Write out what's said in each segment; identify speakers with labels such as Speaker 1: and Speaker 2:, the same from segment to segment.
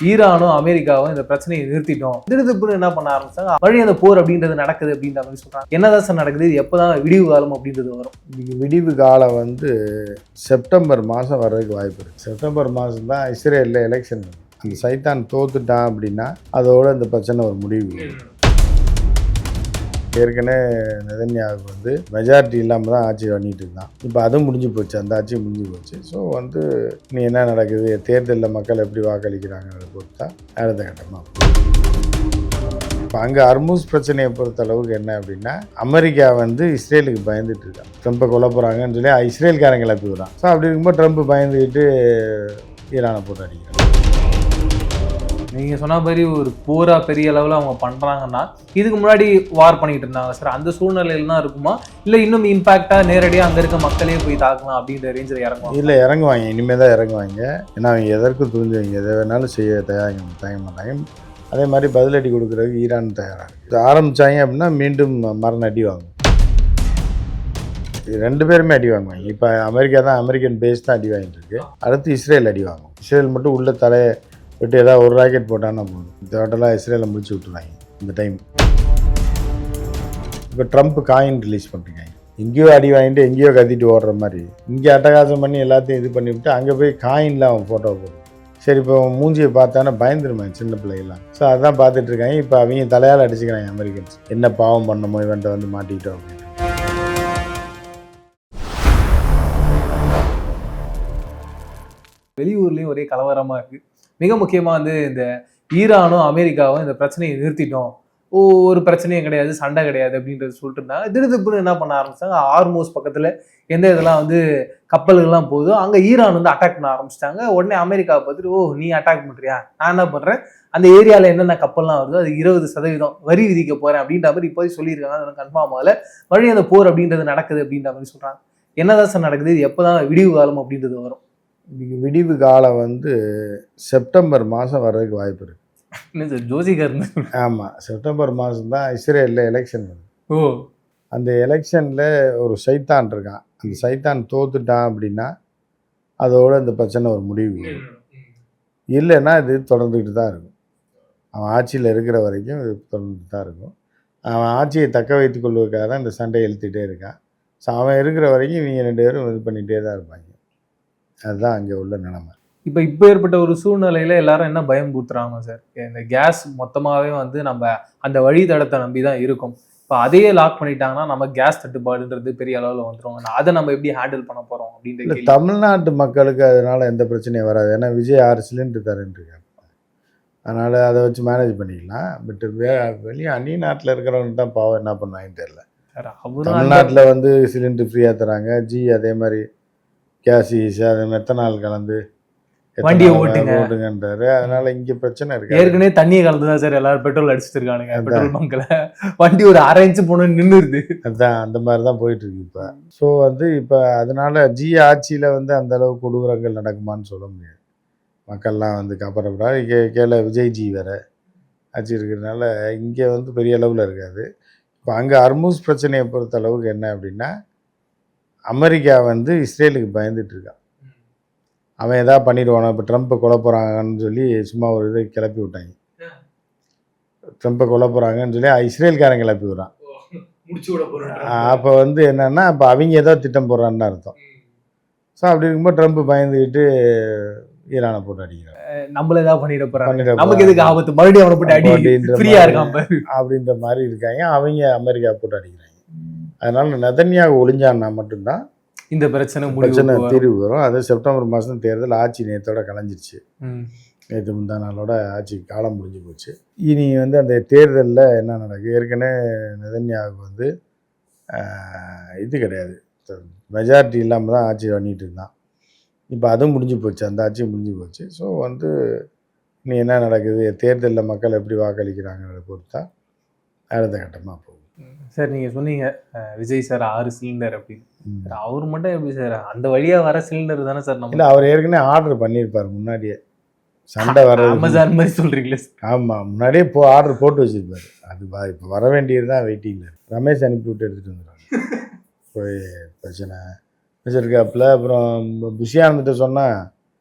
Speaker 1: ஈரானும் அமெரிக்காவும் இந்த பிரச்சனையை நிறுத்திட்டோம். திடுதிப்புன்னு என்ன பண்ண ஆரம்பிச்சாங்க, வழி அந்த போர் அப்படின்றது நடக்குது அப்படின்ற மாதிரி சொல்றாங்க. என்னதான் சார் நடக்குது, இது எப்பதான் விடிவு காலம் அப்படின்றது வரும்?
Speaker 2: விடிவு காலம் செப்டம்பர் மாதம் வர்றதுக்கு வாய்ப்பு இருக்குது. செப்டம்பர் மாதம் தான் இஸ்ரேலில் எலெக்ஷன். அந்த சைத்தான் தோத்துட்டான் அப்படின்னா அதோட இந்த பிரச்சனை ஒரு முடிவு. ஏற்கனவே நெதன்யாவுக்கு மெஜாரிட்டி இல்லாமல் தான் ஆட்சி பண்ணிட்டு இருந்தான். இப்போ அதுவும் முடிஞ்சு போச்சு, அந்த ஆட்சியும் முடிஞ்சு போச்சு. ஸோ நீ என்ன நடக்குது, தேர்தலில் மக்கள் எப்படி வாக்களிக்கிறாங்கிறத பொறுத்து தான் அடுத்த கட்டமாக. இப்போ அங்கே ஹர்மூஸ் பிரச்சனையை பொறுத்த அளவுக்கு என்ன அப்படின்னா, அமெரிக்கா இஸ்ரேலுக்கு பயந்துட்டு இருக்கான். ட்ரம்ப்பை கொல்ல போகிறாங்கன்னு சொல்லி இஸ்ரேல்காரங்க கிளப்பி விடுறான். ஸோ அப்படி இருக்கும்போது ட்ரம்ப் பயந்துக்கிட்டு ஈரானை போட்டு அடிக்கிறான்.
Speaker 1: நீங்கள் சொன்ன மாதிரி ஒரு போரா பெரிய அளவில் அவங்க பண்ணுறாங்கன்னா, இதுக்கு முன்னாடி வார் பண்ணிட்டு இருந்தாங்க சார், அந்த சூழ்நிலையில் தான் இருக்குமா, இல்லை இன்னும் இம்பாக்டாக நேரடியாக அங்கே இருக்க மக்களே போய் தாக்கலாம் அப்படின்ற ரேஞ்சில் இறங்குவாங்க?
Speaker 2: இல்லை, இறங்குவாங்க, இனிமேல் தான் இறங்குவாங்க. ஏன்னா அவங்க எதற்கும் துணிஞ்சவங்க, எதை வேணாலும் செய்ய தயங்க மாட்டாங்க. அதே மாதிரி பதிலடி கொடுக்குறதுக்கு ஈரான் தயாராக இருக்குது. ஆரம்பித்தாங்க அப்படின்னா மீண்டும் மரண அடி வாங்கும். ரெண்டு பேருமே அடி வாங்குவாங்க. இப்போ அமெரிக்கா தான், அமெரிக்கன் பேஸ் தான் அடி வாங்கிட்டு இருக்கு. அடுத்து இஸ்ரேல் அடி வாங்கும். இஸ்ரேல் மட்டும் உள்ள தலையை விட்டு ஏதாவது ஒரு ராக்கெட் போட்டான்னா போதும், டோட்டலாக இஸ்ரேலை முடிச்சு விட்டுருவாங்க இந்த டைம். இப்போ ட்ரம்ப் காயின் ரிலீஸ் பண்ணிருக்காங்க. எங்கேயோ அடி வாங்கிட்டு எங்கேயோ கத்திட்டு ஓடுற மாதிரி, இங்கே அட்டகாசம் பண்ணி எல்லாத்தையும் இது பண்ணிவிட்டு அங்கே போய் காயின்ல அவன் ஃபோட்டோ போடுறான். சரி, இப்போ அவன் மூஞ்சியை பார்த்தானே பயந்துருமான் சின்ன பிள்ளைகள்லாம். ஸோ அதான் பார்த்துட்டு இருக்காங்க. இப்போ அவங்க தலையால் அடிச்சுக்கிறாங்க அமெரிக்கன்ஸ். என்ன பாவம் பண்ணமோ இவன்ட்ட மாட்டிக்கிட்டோம் அப்படின்னு.
Speaker 1: வெளியூர்லேயும் ஒரே கலவரமாக இருக்குது. மிக முக்கியமாக இந்த ஈரானும் அமெரிக்காவும் இந்த பிரச்சனையை நிறுத்திட்டோம், ஒரு பிரச்சனையும் கிடையாது, சண்டை கிடையாது அப்படின்றது சொல்லிட்டு இருந்தாங்க. திடுதிப்புன்னு என்ன பண்ண ஆரம்பிச்சிட்டாங்க, ஹார்மூஸ் பக்கத்தில் எந்த இதெல்லாம் கப்பல்கள்லாம் போகுதோ அங்கே ஈரான் அட்டாக் பண்ண ஆரம்பிச்சிட்டாங்க. உடனே அமெரிக்காவை பார்த்துட்டு, நீ அட்டாக் பண்ணுறியா, நான் என்ன பண்ணுறேன், அந்த ஏரியாவில் என்னென்ன கப்பல்லாம் வருதோ அது 20% வரி விதிக்க போகிறேன் அப்படின்ற மாதிரி இப்போது சொல்லியிருக்காங்க. அதெல்லாம் கன்ஃபார்ம் ஆகலை. வழி அந்த போர் அப்படின்றது நடக்குது அப்படின்ற மாதிரி சொல்கிறாங்க. என்னதான் சார் நடக்குது, இது எப்போ தான் விடிவு காலம் அப்படின்றது வரும்?
Speaker 2: விடிவு காலம் செப்டம்பர் மாதம் வர்றதுக்கு வாய்ப்பு இருக்குது.
Speaker 1: இல்லை சார், ஜோசிகர்.
Speaker 2: ஆமாம், செப்டம்பர் மாதம் தான் இஸ்ரேலில் எலெக்ஷன் வருது. அந்த எலெக்ஷனில் ஒரு சைத்தான் இருக்கான். அந்த சைத்தான் தோத்துட்டான் அப்படின்னா அதோட இந்த பிரச்சனை ஒரு முடிவு. இல்லைன்னா இது தொடர்ந்துக்கிட்டு தான் இருக்கும். அவன் ஆட்சியில் இருக்கிற வரைக்கும் இது தொடர்ந்துட்டு தான் இருக்கும். அவன் ஆட்சியை தக்க வைத்து கொள்வதற்காக தான் இந்த சண்டை இழுத்துகிட்டே இருக்கான். ஸோ அவன் இருக்கிற வரைக்கும் இவங்க 2 பேரும் இது பண்ணிகிட்டே தான் இருப்பாங்க. அதுதான் அங்கே உள்ள நிலைமை.
Speaker 1: இப்போ ஏற்பட்ட ஒரு சூழ்நிலையில் எல்லாரும் என்ன பயம் பூத்துறாங்க சார், இந்த கேஸ் மொத்தமாகவே நம்ம அந்த வழித்தடத்தை நம்பி தான் இருக்கும். இப்போ அதையே லாக் பண்ணிட்டாங்கன்னா நம்ம கேஸ் தட்டுப்பாடுன்றது பெரிய அளவில் வந்துடும். அதை நம்ம எப்படி ஹேண்டில் பண்ண போகிறோம் அப்படின்ற.
Speaker 2: தமிழ்நாட்டு மக்களுக்கு அதனால் எந்த பிரச்சனையும் வராது. ஏன்னா விஜய் 6 சிலிண்டர் தரேன்ருக்காங்க. அதனால் அதை வச்சு மேனேஜ் பண்ணிக்கலாம். பட் வெளியே அந்நிய நாட்டில் இருக்கிறவங்க தான் பாவம் என்ன பண்ணுவாங்கன்னு தெரியல. தமிழ்நாட்டில் சிலிண்டர் ஃப்ரீயாக தராங்க. அதே மாதிரி கேஸ் ஈஸியாக அதை மெத்தனால் கலந்து
Speaker 1: வண்டியை ஓட்டுங்கன்றாரு.
Speaker 2: அதனால இங்கே பிரச்சனை இருக்கு.
Speaker 1: ஏற்கனவே தண்ணியை கலந்து தான் சார் எல்லாரும் பெட்ரோல் அடிச்சுட்டு இருக்கானுங்க. பெட்ரோல் பங்க்ல வண்டி ஒரு 1/2 இன்ச்சு போன நின்றுது.
Speaker 2: அதுதான் அந்த மாதிரி தான் போயிட்டு இருக்கு இப்போ. ஸோ இப்போ அதனால ஆட்சியில் அந்த அளவுக்கு கொடூரங்கள் நடக்குமான்னு சொல்ல முடியாது. மக்கள்லாம் காப்பாற்றப்படாது. கீழே விஜய்ஜி வேற ஆட்சி இருக்கிறதுனால இங்கே பெரிய அளவில் இருக்காது. இப்போ அங்கே ஹர்மூஸ் பிரச்சனையை பொறுத்த அளவுக்கு என்ன அப்படின்னா, அமெரிக்கா இஸ்ரேலுக்கு பயந்துட்டு இருக்கான். அவன் எதாவது பண்ணிடுவானோ. இப்போ ட்ரம்ப்பை கொல்ல போகிறாங்கன்னு சொல்லி சும்மா ஒரு இதை கிளப்பி விட்டாங்க. ட்ரம்ப்பை கொல்ல போகிறாங்கன்னு சொல்லி இஸ்ரேல்காரன் கிளப்பி விடுறான். அப்போ என்னன்னா, இப்போ அவங்க ஏதோ திட்டம் போடுறான்னு அர்த்தம். ஸோ அப்படி இருக்கும்போது ட்ரம்ப் பயந்துக்கிட்டு ஈரானை போட்டு அடிக்கிறான்.
Speaker 1: நம்மள ஏதாவது பண்ணிட போறாங்க, நமக்கு எதுக்கு ஆபத்து, மறுபடியும் அவனை போட்டு அடி ஃப்ரீயா இருக்காம
Speaker 2: அப்படின்ற மாதிரி இருக்காங்க. அவங்க அமெரிக்கா போட்டு அடிக்கிறாங்க. அதனால நெதன்யாகு ஒளிஞ்சான்னா மட்டும்தான்
Speaker 1: இந்த பிரச்சனை
Speaker 2: தீர்வு வரும். அது செப்டம்பர் மாதம் தேர்தல். ஆட்சி நேற்றோட கலைஞ்சிருச்சு. நேற்று முந்தா நாளோட ஆட்சி காலம் முடிஞ்சு போச்சு. இனி அந்த தேர்தலில் என்ன நடக்குது, ஏற்கனவே நெதன்யாகு இது கிடையாது, மெஜாரிட்டி இல்லாமல் தான் ஆட்சி பண்ணிட்டு இருந்தான். இப்போ அதுவும் முடிஞ்சு போச்சு, அந்த ஆட்சியும் முடிஞ்சு போச்சு. ஸோ இனி என்ன நடக்குது, தேர்தலில் மக்கள் எப்படி வாக்களிக்கிறாங்கிறத பொறுத்தா அடுத்த கட்டமாக போகும்.
Speaker 1: சார் நீங்கள் சொன்னீங்க விஜய் சார் 6 சிலிண்டர் அப்படின்னு. அவர் மட்டும் எப்படி சார் அந்த வழியாக வர சிலிண்டர் தானே சார்? நம்ம
Speaker 2: இல்லை, அவர் ஏற்கனவே ஆர்டர் பண்ணியிருப்பார் முன்னாடியே. சண்டை வர
Speaker 1: அமேசான் மாதிரி சொல்கிறீங்களே?
Speaker 2: ஆமாம், முன்னாடியே ஆர்டர் போட்டு வச்சுருப்பார். அது இப்போ வர வேண்டியது தான் வெயிட்டிங்கில். ரமேஷ் அனுப்பி விட்டு எடுத்துகிட்டு வந்துடுவாங்க. போய் பிரச்சனை வச்சுருக்காப்புல. அப்புறம் புஷியானந்துட்ட சொன்னால்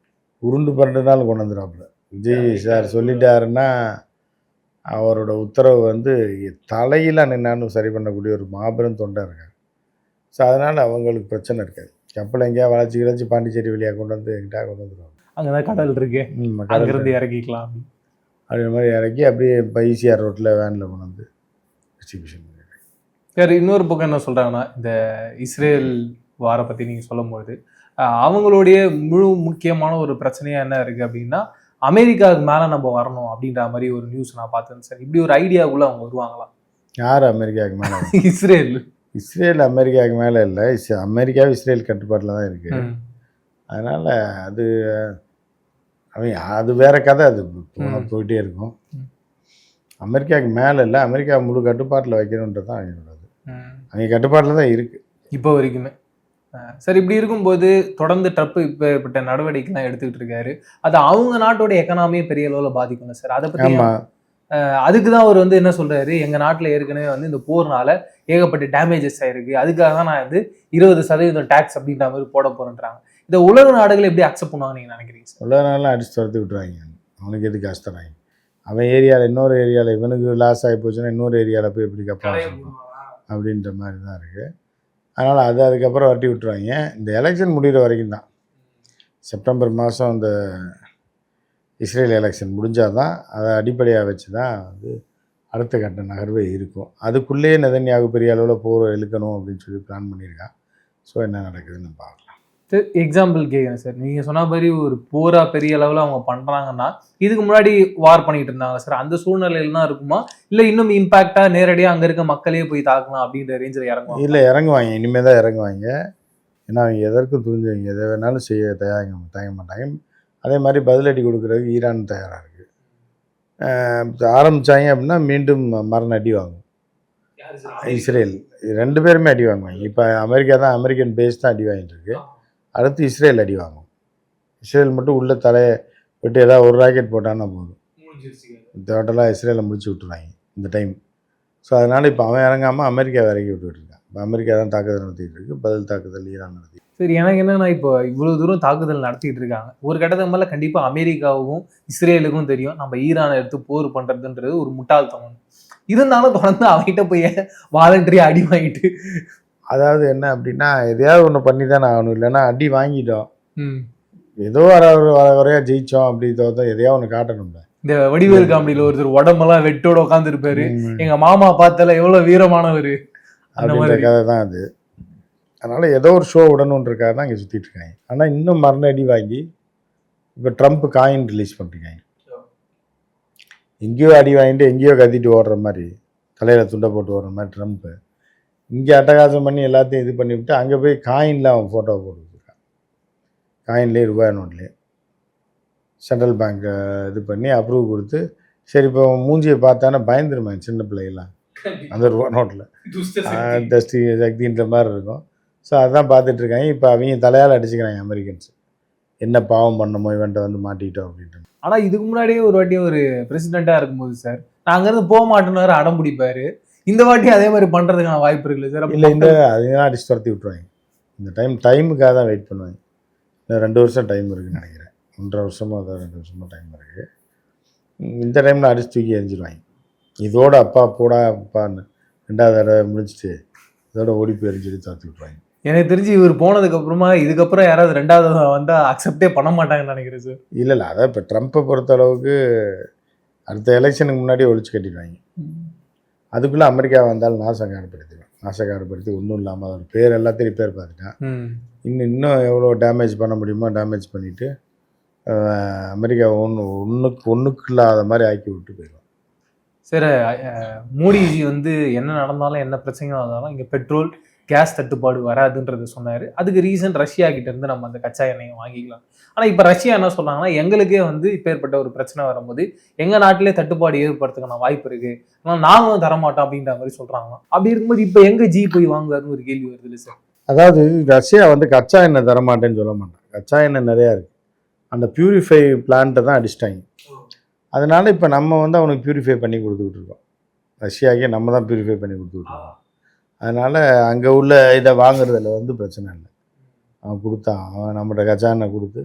Speaker 2: உருண்டு 12 நாள் கொண்டு வந்துடுறாப்புல. விஜய் சார் சொல்லிட்டாருன்னா அவரோட உத்தரவு வந்து தலையில் நின்னான்னு சரி பண்ணக்கூடிய ஒரு மாபெரும் தொண்டை இருக்காங்க. ஸோ அதனால் அவங்களுக்கு பிரச்சனை இருக்காது. கப்பல் எங்கேயா வளைச்சி கிளச்சி பாண்டிச்சேரி வழியாக கொண்டு வந்து எங்கிட்ட கொண்டு வந்துடுவாங்க.
Speaker 1: அங்கதான் கடல் இருக்கு, அங்கிருந்து இறக்கிக்கலாம்
Speaker 2: அப்படின்ற மாதிரி இறக்கி அப்படியே இப்போ ஈசிஆர் ரோட்டில் வேனில் கொண்டு வந்து டிஸ்ட்ரிபியூஷன் பண்ணிடுறாங்க.
Speaker 1: வேறு இன்னொரு பக்கம் என்ன சொல்கிறாங்கன்னா, இந்த இஸ்ரேல் வாரை பற்றி நீங்கள் சொல்லும்போது அவங்களுடைய முக்கியமான ஒரு பிரச்சனையாக என்ன இருக்குது அப்படின்னா, அமெரிக்காவுக்கு மேலே நம்ம வரணும் அப்படின்ற மாதிரி ஒரு நியூஸ் நான் பார்த்தேன் சார். இப்படி ஒரு ஐடியாவுக்குள்ள அவங்க வருவாங்களா?
Speaker 2: யார் அமெரிக்காவுக்கு மேலே?
Speaker 1: இஸ்ரேல்.
Speaker 2: இஸ்ரேல் அமெரிக்காவுக்கு மேலே இல்லை, அமெரிக்காவும் இஸ்ரேல் கட்டுப்பாட்டில் தான் இருக்குது. அதனால் அது வேற கதை. அது போயிட்டே இருக்கும். அமெரிக்காவுக்கு மேலே இல்லை, அமெரிக்கா முழு கட்டுப்பாட்டில் வைக்கணுன்றது தான் அவங்களோடது. அவங்க கட்டுப்பாட்டில் தான் இருக்குது இப்போ வரைக்குமே.
Speaker 1: சார், இப்படி இருக்கும்போது தொடர்ந்து ட்ரம்ப் இப்பட்ட நடவடிக்கைலாம் எடுத்துக்கிட்டு இருக்காரு. அது அவங்க நாட்டோட எக்கனாமியே பெரிய அளவில் பாதிக்கணும் சார். அதை பற்றி அதுக்கு தான் அவர் வந்து என்ன சொல்றாரு, எங்கள் நாட்டில் ஏற்கனவே வந்து இந்த போர்னால ஏகப்பட்ட டேமேஜஸ் ஆயிருக்கு, அதுக்காக தான் நான் வந்து 20% டேக்ஸ் அப்படின்ற மாதிரி போட போறேன்றாங்க. இந்த உலக நாடுகள் எப்படி அக்செப்ட் பண்ணுவாங்க நீங்கள் நினைக்கிறீங்க சார்?
Speaker 2: உலக நாடுலாம் அடிச்சு துரத்து விட்டுருவாங்க. அவனுக்கு எதுக்கு கஷ்டறாங்க? அவன் ஏரியாவில் இன்னொரு ஏரியாவில் இவனுக்கு லாஸ் ஆகி போச்சுன்னா இன்னொரு ஏரியாவில் போய் எப்படி கப்பலாம் அப்படின்ற மாதிரி தான் இருக்குது. அதனால் அதுக்கப்புறம் வரட்டி விட்டுருவாங்க. இந்த எலெக்ஷன் முடிகிற வரைக்கும் தான். செப்டம்பர் மாதம் இந்த இஸ்ரேல் எலெக்ஷன் முடிஞ்சால் தான் அதை அடிப்படையாக வச்சு தான் வந்து அடுத்த கட்ட நகர்வே இருக்கும். அதுக்குள்ளேயே நெதன்யாகு பெரிய அளவில் போர் இழுக்கணும் அப்படின்னு சொல்லி பிளான் பண்ணியிருக்கான். ஸோ என்ன நடக்குதுன்னு பார்க்கலாம்.
Speaker 1: எக்ஸாம்பிள் கேட்குறேன் சார், நீங்கள் சொன்ன மாதிரி ஒரு போரா பெரிய அளவில் அவங்க பண்ணுறாங்கன்னா, இதுக்கு முன்னாடி வார் பண்ணிட்டு இருந்தாங்க சார், அந்த சூழ்நிலையில் தான் இருக்குமா, இல்லை இன்னும் இம்பாக்டாக நேரடியாக அங்கே இருக்க மக்களே போய் தாக்கலாம் அப்படின்ற ரேஞ்சில் இறங்குவாங்க?
Speaker 2: இல்லை, இறங்குவாங்க. இனிமேல் தான் இறங்குவாங்க. ஏன்னா அவங்க எதற்கும் துணிஞ்சவங்க, எதை வேணாலும் செய்ய தயங்க மாட்டாங்க. அதே மாதிரி பதிலடி கொடுக்குறதுக்கு ஈரான் தயாராக இருக்குது. ஆரம்பித்தாங்க அப்படின்னா மீண்டும் மரண அடி வாங்கும் இஸ்ரேல். 2 பேருமே அடி வாங்குவாங்க. இப்போ அமெரிக்கா தான், அமெரிக்கன் பேஸ் தான் அடி வாங்கிட்டு இருக்கு. அடுத்து இஸ்ரேல் அடி வாங்கும். இஸ்ரேல் மட்டும் உள்ள தலையை விட்டு ஏதாவது ஒரு ராக்கெட் போட்டான்னா போதும், டோட்டலாக இஸ்ரேலை முடிச்சு விட்டுருவாங்க இந்த டைம். ஸோ அதனால் இப்போ அவன் இறங்காமல் அமெரிக்கா இறக்கி விட்டுருக்கான். இப்போ அமெரிக்கா தான் தாக்குதல் நடத்திட்டு இருக்கு, பதில் தாக்குதல் ஈரான் நடத்தி.
Speaker 1: சரி, எனக்கு என்னன்னா, இப்போ இவ்வளோ தூரம் தாக்குதல் நடத்திட்டு இருக்காங்க, ஒரு கட்டத்துக்கு மேலே கண்டிப்பாக அமெரிக்காவுக்கும் இஸ்ரேலுக்கும் தெரியும் நம்ம ஈரானை எடுத்து போர் பண்ணுறதுன்றது ஒரு முட்டாள்தனம். இருந்தாலும் தொடர்ந்து அவங்ககிட்ட போய் வாலண்டரியாக அடி வாங்கிட்டு,
Speaker 2: அதாவது என்ன அப்படின்னா, எதையாவது ஒன்று பண்ணி தானே ஆகணும். இல்லைன்னா அடி வாங்கிட்டோம், ஏதோ வரையா ஜெயிச்சோம் அப்படி தோத்தோம், எதையாவது ஒன்று காட்டணும்ல.
Speaker 1: இந்த வடிவேல் காமெடியில் ஒருத்தர் உடம்பெல்லாம் வெட்டோட உட்காந்து இருப்பாரு, எங்க மாமா பார்த்தால எவ்வளவு வீரமானவர்
Speaker 2: அப்படின்ற கதை தான் அது. அதனால ஏதோ ஒரு ஷோ விடணுன்றக்காக தான் இங்கே சுற்றிட்டு இருக்காங்க. ஆனால் இன்னும் மரண அடி வாங்கி இப்போ ட்ரம்ப் காயின் ரிலீஸ் பண்ணிருக்காங்க. எங்கேயோ அடி வாங்கிட்டு எங்கேயோ கத்திட்டு ஓடுற மாதிரி, தலையில் துண்டை போட்டு ஓடுற மாதிரி ட்ரம்ப்பு இங்கே அட்டகாசம் பண்ணி எல்லாத்தையும் இது பண்ணிவிட்டு அங்கே போய் காயினில் அவன் ஃபோட்டோவை போட்டு வச்சுருக்கான். காயின்லேயே ரூபாய் நோட்லேயே சென்ட்ரல் பேங்க்கை இது பண்ணி அப்ரூவ் கொடுத்து, சரி இப்போ மூஞ்சியை பார்த்தானே பயந்துருமாங்க சின்ன பிள்ளைகள்லாம். அந்த ரூபா நோட்டில் டஸ்டி சக்தின்ற மாதிரி இருக்கும். ஸோ அதான் பார்த்துட்ருக்காங்க. இப்போ அவங்க தலையால் அடிச்சுக்கிறாங்க அமெரிக்கன்ஸ், என்ன பாவம் பண்ணமோ இவன்ட்ட வந்து மாட்டிக்கிட்டோம் அப்படின்ட்டு.
Speaker 1: ஆனால் இதுக்கு முன்னாடியே ஒரு வாட்டி ஒரு பிரசிடெண்ட்டாக இருக்கும்போது சார், நான் அங்கேருந்து போக மாட்டேன்னு அடம் பிடிப்பாரு. இந்த வாட்டி அதே மாதிரி பண்ணுறதுக்கான வாய்ப்பு இருக்குல்ல சார்?
Speaker 2: இல்லை, இந்த அதெல்லாம் அடிச்சு துரத்தி விட்டுருவாங்க. இந்த டைமுக்காக தான் வெயிட் பண்ணுவாங்க. இன்னும் 2 வருஷம் டைம் இருக்குதுன்னு நினைக்கிறேன். 1.5 வருஷமோ அதான் 2 வருஷமோ டைம் இருக்குது. இந்த டைமில் அடிச்சு தூக்கி எரிஞ்சிடுவாங்க. இதோட அப்பா போடா அப்பான்னு 2வது தடவை முடிச்சுட்டு இதோட ஓடி போய் எரிஞ்சிட்டு துரத்தி விட்டுருவாங்க.
Speaker 1: எனக்கு தெரிஞ்சு இவர் போனதுக்கப்புறமா இதுக்கப்புறம் யாராவது 2வது வந்தால் அக்செப்டே பண்ண மாட்டாங்கன்னு நினைக்கிறேன் சார்.
Speaker 2: இல்லை, அதான் இப்போ ட்ரம்ப்பை பொறுத்த அளவுக்கு அடுத்த எலெக்ஷனுக்கு முன்னாடியே ஒழிச்சு கட்டிடுவாங்க. அதுக்குள்ளே அமெரிக்கா வந்தாலும் நாசகாரப்படுத்தி ஒன்றும் இல்லாமல் அதோட பேர் எல்லாத்தையும் ரிப்பேர் பார்த்துட்டான். இன்னும் எவ்வளோ டேமேஜ் பண்ண முடியுமோ டேமேஜ் பண்ணிவிட்டு அமெரிக்கா ஒன்றுக்கு இல்லாத மாதிரி ஆக்கி விட்டு போயிடுவான்.
Speaker 1: சரி, மோடிஜி வந்து என்ன நடந்தாலும் என்ன பிரச்சனைகள் இருந்தாலும் இங்கே பெட்ரோல் கேஸ் தட்டுப்பாடு வராதுன்றது சொன்னார். அதுக்கு ரீசன் ரஷ்யா கிட்ட இருந்து நம்ம அந்த கச்சா எண்ணெயை வாங்கிக்கலாம். ஆனால் இப்போ ரஷ்யா என்ன சொன்னாங்கன்னா, எங்களுக்கே வந்து இப்போ ஏற்பட்ட ஒரு பிரச்சனை வரும்போது எங்கள் நாட்டிலே தட்டுப்பாடு ஏற்படுறதுக்கான வாய்ப்பு இருக்குது, ஆனால் நாங்களும் தரமாட்டோம் அப்படின்ற மாதிரி சொல்கிறாங்களாம். அப்படி இருக்கும்போது இப்போ எங்கே ஜி போய் வாங்குறாருன்னு ஒரு கேள்வி வருது இல்லை சார்?
Speaker 2: அதாவது ரஷ்யா வந்து கச்சா எண்ணெய் தரமாட்டேன்னு சொல்ல மாட்டாங்க. கச்சா எண்ணெய் நிறையா இருக்குது. அந்த பியூரிஃபை பிளான்ட்டை தான் அடிச்சிட்டாங்க. அதனால இப்போ நம்ம வந்து அவனுக்கு பியூரிஃபை பண்ணி கொடுத்துக்கிட்டு இருக்கோம். ரஷ்யாவுக்கே நம்ம தான் பியூரிஃபை பண்ணி கொடுத்துக்கிட்டு இருக்கோம். அதனால் அங்கே உள்ள இதை வாங்குறதுல வந்து பிரச்சனை இல்லை. அவன் கொடுத்தான், அவன் நம்மகிட்ட கச்சா எண்ணெய் கொடுத்து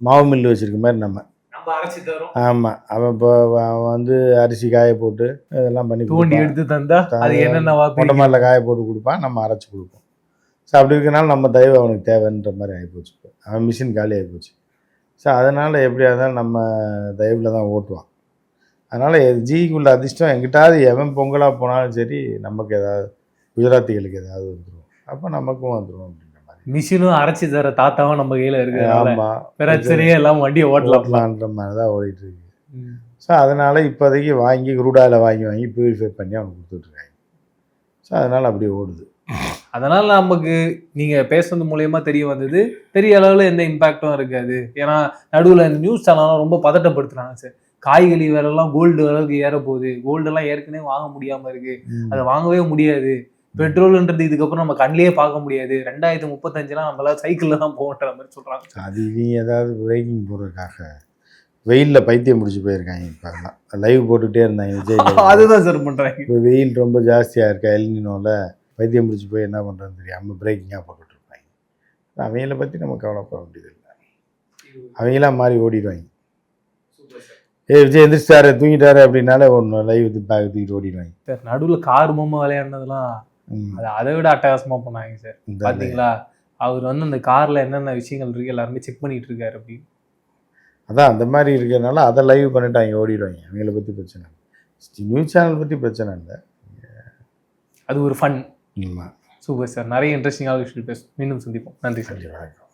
Speaker 2: மாவு மில்லு வச்சுருக்க மாதிரி நம்ம
Speaker 1: நம்ம அரைச்சி தரோம்.
Speaker 2: ஆமாம், அவன் இப்போ அவன் வந்து அரிசி காய போட்டு இதெல்லாம் பண்ணி
Speaker 1: தோண்டி
Speaker 2: கொடுப்பான்.
Speaker 1: எடுத்து தந்தா அது என்னென்னவா
Speaker 2: மொட்டை மாடில் காய போட்டு கொடுப்பான், நம்ம அரைச்சி கொடுப்போம். ஸோ அப்படி இருக்கனால நம்ம தயவு அவனுக்கு தேவைன்ற மாதிரி ஆகிப்போச்சு. இப்போ அவன் மிஷின் காலி ஆகிப்போச்சு. ஸோ அதனால் எப்படியா இருந்தாலும் நம்ம தயவில் தான் ஓட்டுவான். அதனால் ஜிக்குள்ள அதிர்ஷ்டம் எங்கிட்டாவது எவன் பொங்கலாக போனாலும் சரி, நமக்கு ஏதாவது குஜராத்திகளுக்கு ஏதாவது வந்துடும், அப்போ நமக்கும் வந்துடும் அப்படின்ற மாதிரி.
Speaker 1: மிஷினும் அரைச்சி தர தாத்தாவும் நம்ம கையில இருக்கு.
Speaker 2: ஆமாம்,
Speaker 1: பிரச்சனையே எல்லாம் வண்டியை
Speaker 2: ஓட்டலான்ற மாதிரி தான் ஓடிட்டு இருக்கு. ஸோ அதனால் இப்போதைக்கு வாங்கி குரூடாயில் வாங்கி பியூரிஃபை பண்ணி அவனுக்கு கொடுத்துட்ருக்காங்க. ஸோ அதனால் அப்படியே ஓடுது.
Speaker 1: அதனால நமக்கு நீங்க பேசுறது மூலயமா தெரிய வந்தது, பெரிய அளவுல எந்த இம்பாக்டும் இருக்காது. ஏன்னா நடுவில் இந்த நியூஸ் சேனல்லாம் ரொம்ப பதட்டப்படுத்துறாங்க சார். காய்கறி விலைலாம் கோல்டு அளவுக்கு ஏற போகுது, கோல்டெல்லாம் ஏற்கனவே வாங்க முடியாம இருக்கு, அதை வாங்கவே முடியாது. பெட்ரோல்ன்றது இதுக்கப்புறம் நம்ம கண்ணிலேயே பார்க்க முடியாது, 2035 நம்மளால சைக்கிள்ல தான் போகன்ற மாதிரி சொல்றாங்க.
Speaker 2: அது நீ ஏதாவது பிரேக்கிங் போடுறதுக்காக வெயிலில் பைத்தியம் முடிச்சு போயிருக்காங்க. இப்போலாம் லைவ் போட்டுகிட்டே இருந்தாங்க விஜய்.
Speaker 1: அதுதான் சார் பண்றாங்க.
Speaker 2: இப்போ வெயில் ரொம்ப ஜாஸ்தியாக இருக்கா, எல்னினோவில் பைத்தியம் முடிச்சு போய் என்ன பண்ணுறதுன்னு தெரியாமல் பிரேக்கிங்காக போட்டுட்ருப்பாங்க. அவங்கள பற்றி நம்ம கவலைப்பட வேண்டியதில்லை, அவங்களாம் மாறி ஓடிடுவாங்க. விஜய் எந்திரிச்சிட்டாரு தூங்கிட்டாரு அப்படின்னாலே ஒன்று லைவ் பேக் தூக்கிட்டு ஓடிடுவாங்க
Speaker 1: சார். நடுவில் கார் பொம்மை விளையாடுனதுலாம் அது அதை விட அட்டகாசமா பண்ணாங்க சார். பார்த்தீங்களா, அவர் வந்து அந்த காரில் என்னென்ன விஷயங்கள் இருக்கு எல்லாருமே செக் பண்ணிட்டு இருக்காரு அப்படின்னு.
Speaker 2: அதான் அந்த மாதிரி இருக்கிறதுனால அதை லைவ் பண்ணிட்டு அவங்க ஓடிடுவாங்க. அவங்கள பற்றி பிரச்சனை இல்லை, நியூஸ் சேனல் பற்றி பிரச்சனை இல்லை,
Speaker 1: அது ஒரு ஃபன்.
Speaker 2: ஆமாம்.
Speaker 1: சூப்பர் சார், நிறைய இன்ட்ரெஸ்டிங்கான விஷயம் பேசும். மீண்டும் சந்திப்போம். நன்றி சார்.
Speaker 2: வணக்கம்.